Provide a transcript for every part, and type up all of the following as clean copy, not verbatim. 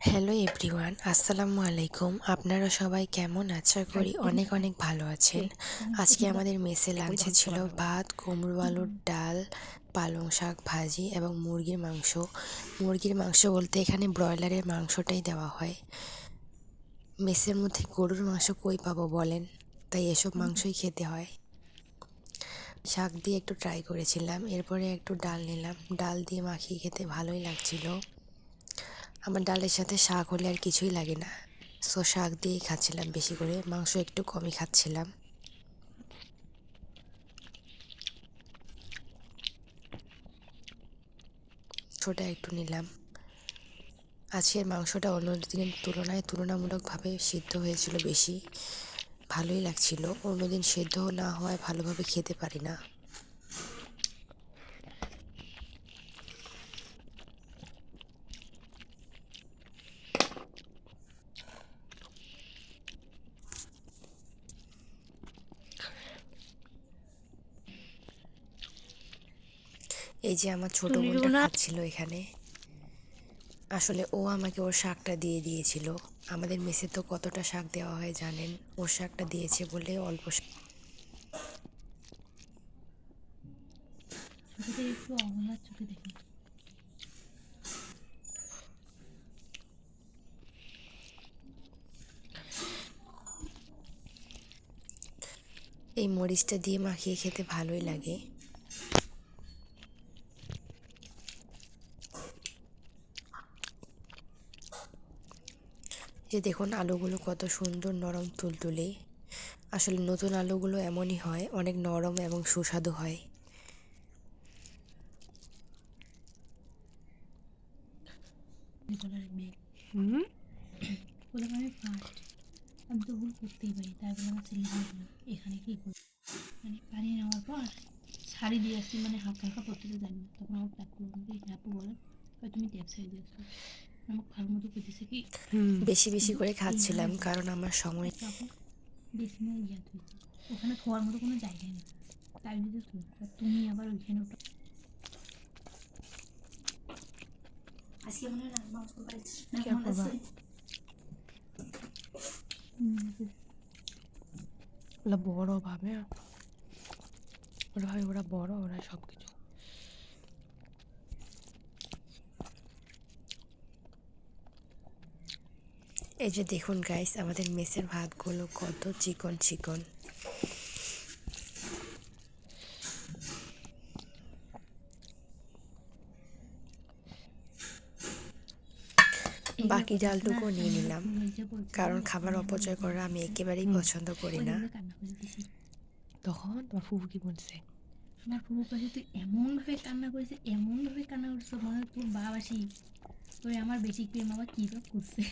Hello everyone, আসসালামু আলাইকুম। আপনারা সবাই কেমন? আশা করি অনেক অনেক ভালো আছেন। আজকে আমাদের মেসে লাঞ্চে ছিল ভাত, কুমড়ো আলুর ডাল, পালং শাক ভাজি এবং মুরগির মাংস। মুরগির মাংস বলতে এখানে ব্রয়লারের মাংসটাই দেওয়া হয়। মেসের মধ্যে গরুর মাংস কই পাবো বলেন, তাই এসব মাংসই খেতে হয়। শাক দিয়ে একটু ট্রাই করেছিলাম, এরপরে একটু ডাল নিলাম। ডাল দিয়ে মাখিয়ে খেতে ভালোই লাগছিল। আমার ডালের সাথে শাক হলে আর কিছুই লাগে না, সো শাক দিয়েই খাচ্ছিলাম বেশি করে, মাংস একটু কমই খাচ্ছিলাম। ছোটা একটু নিলাম। আজকের মাংসটা অন্য দিনের তুলনায় তুলনামূলকভাবে সিদ্ধ হয়েছিল বেশি, ভালোই লাগছিল। অন্যদিন সিদ্ধ না হওয়ায় ভালোভাবে খেতে পারি না। এই যে আমার ছোট বোনটা খাচ্ছিল এখানে, আসলে ও আমাকে ওর শাকটা দিয়ে দিয়েছিল। আমাদের মেসে তো কতটা শাক দেওয়া হয় জানেন, ওর শাকটা দিয়েছে বলে অল্প ছোটদের একটু অবহেলার চোখে দেখে। এই মরিচটা দিয়ে মাখিয়ে খেতে ভালোই লাগে। যে দেখুন আলুগুলো কত সুন্দর নরম তুলতুলে। আসলে নতুন আলুগুলো এমনই হয়, অনেক নরম এবং সুস্বাদু হয়। বলে রাখবে বললাম আমি ফার্স্ট, আমি তো ভুল করতেই পারি, তাই বলে আমার ছেলে বললাম এখানে কি করি, মানে পানি নেওয়ার পর শাড়ি দিয়ে আসছি, মানে হালকা হালকা পড়তে জানি না, তখন আমার ডাক্তার হ্যাপু বলে তুমি ট্যাপ শাড়ি দিয়ে আসছো, আমাকে ভালো মতো করতেছে কি বেশি বেশি করে খাচ্ছিলাম, এইভাবে কারণ আমার সময় যখন বেশি না ইয়াদ হয়েছে, ওখানে থোয়ার মতো কোনো জায়গায় নেই, তাই যদি তুমি আবার ওইখানে আজকে মনে হয় ওরা বড় ভাবে, ওরা ভাবে ওরা বড়, ওরা সব কিছু। এই যে দেখুন গাইস, আমাদের মেসের ভাতগুলো কত চিকন চিকন। বাকি ডালটুকু নিয়ে নিলাম, কারণ খাবার অপচয় করা আমি একেবারেই পছন্দ করি না। তখন তোমার ফুফু কি বলছে? আমার ফুফু কাছে তুই এমনভাবে কান্না করেছে, এমনভাবে কান্না করছে, মনে হয় তোর বাবাসি তোর আমার বেশি প্রেম আবার কী বা করছে।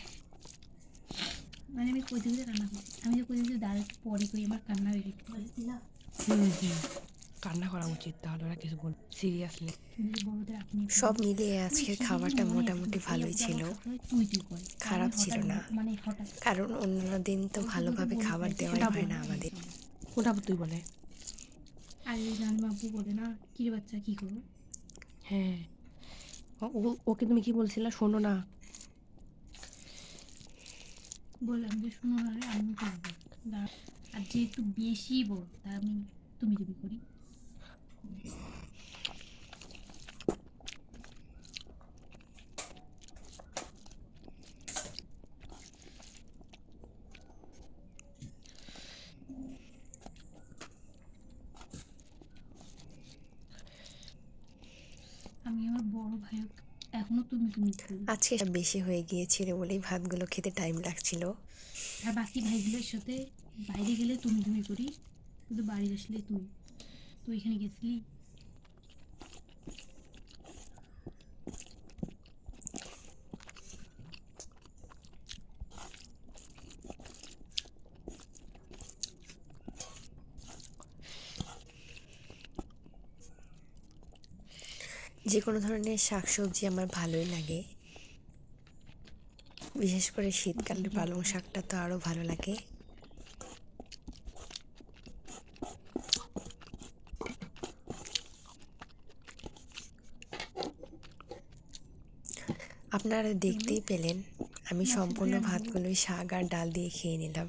মানে আমি কইতে কইতে কান্না করছি, আমি যে কইতে কইতে দাঁড়াতে পরে কই আমার কান্না বেরিয়ে না। কান্না করা উচিত, তাহলে ওরা কিছু বল সিরিয়াসলি। বড়দের আপনি সব মিলিয়ে আজকের খাবারটা মোটামুটি ভালোই ছিল, তুই তুই করে খারাপ ছিল না। মানে হঠাৎ, কারণ অন্যান্য দিন তো ভালোভাবে খাবার দেওয়াই হয় না আমাদের। ওটা তুই বলে আর জানি বাবু বলে না কি রে বাচ্চা কী করবো। হ্যাঁ, ওকে তুমি কি বলছিলে শোনো না? বললাম যে শোনো না রে, আমি করবো আর যে একটু বেশি বড় তা আমি তুমি করি। আমি আমার বড় ভাইও এখনো তুমি করি। আজকে বেশি হয়ে গিয়েছিল বলেই ভাতগুলো খেতে টাইম লাগছিল। আর বাকি ভাইগুলোর সাথে বাইরে গেলে তুমি করি, কিন্তু বাড়ি আসলে তুই তো এখানে গেছিলি। যে কোনো ধরনের শাকসবজি আমার ভালোই লাগে, বিশেষ করে শীতকালে পালং শাকটা তো আরও ভালো লাগে। আপনারা দেখতেই পেলেন আমি সম্পূর্ণ ভাতগুলো ওই শাক আর ডাল দিয়ে খেয়ে নিলাম।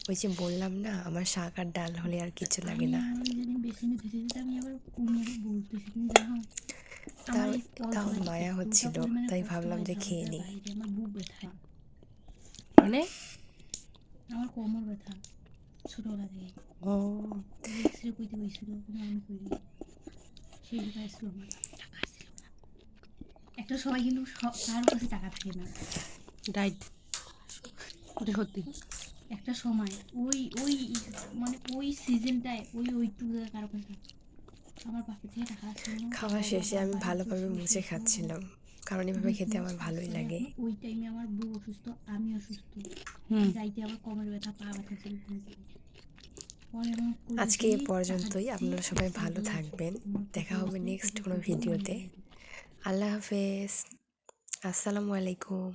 ওই যে বললাম না, আমার শাক আর ডাল হলে আর কিছু লাগে না। বেসিনে ধুতে ধুতে আমি আবার কোমরে বলতেছি, তুমি জানো আমার এই তাও মায়া হচ্ছিল, তাই ভাবলাম যে খেয়ে নিই। আমার বুক ব্যথা, মানে আমার কোমর ব্যথা ছোটবেলা থেকে। ও এক্সরে কইতে বলছিল, কিন্তু আমি করি সেই টাকা আসছিল আমার, টাকা আসছিল না। একটা সময় কিন্তু কারোর কাছে টাকা থাকে না। ডাইট ওটা সত্যি। একটা সময় ওই ওই মানে ওই সিজনটায় ওইটুকু জায়গা কারো কাছে আমার বাপের থেকে টাকা আসছিল না। খাওয়া শেষে আমি ভালোভাবে মুছে খাচ্ছিলাম, কারণ এভাবে খেতে আমার ভালোই লাগে। ওই টাইমে আমার বউ অসুস্থ, আমি অসুস্থ, যাইতে আবার কোমর ব্যথা, পা ব্যথা ছিল। আজকে এ পর্যন্তই। আপনারা সবাই ভালো থাকবেন, দেখা হবে নেক্সট কোনো ভিডিওতে। আল্লাহ হাফেজ, আসসালামু আলাইকুম।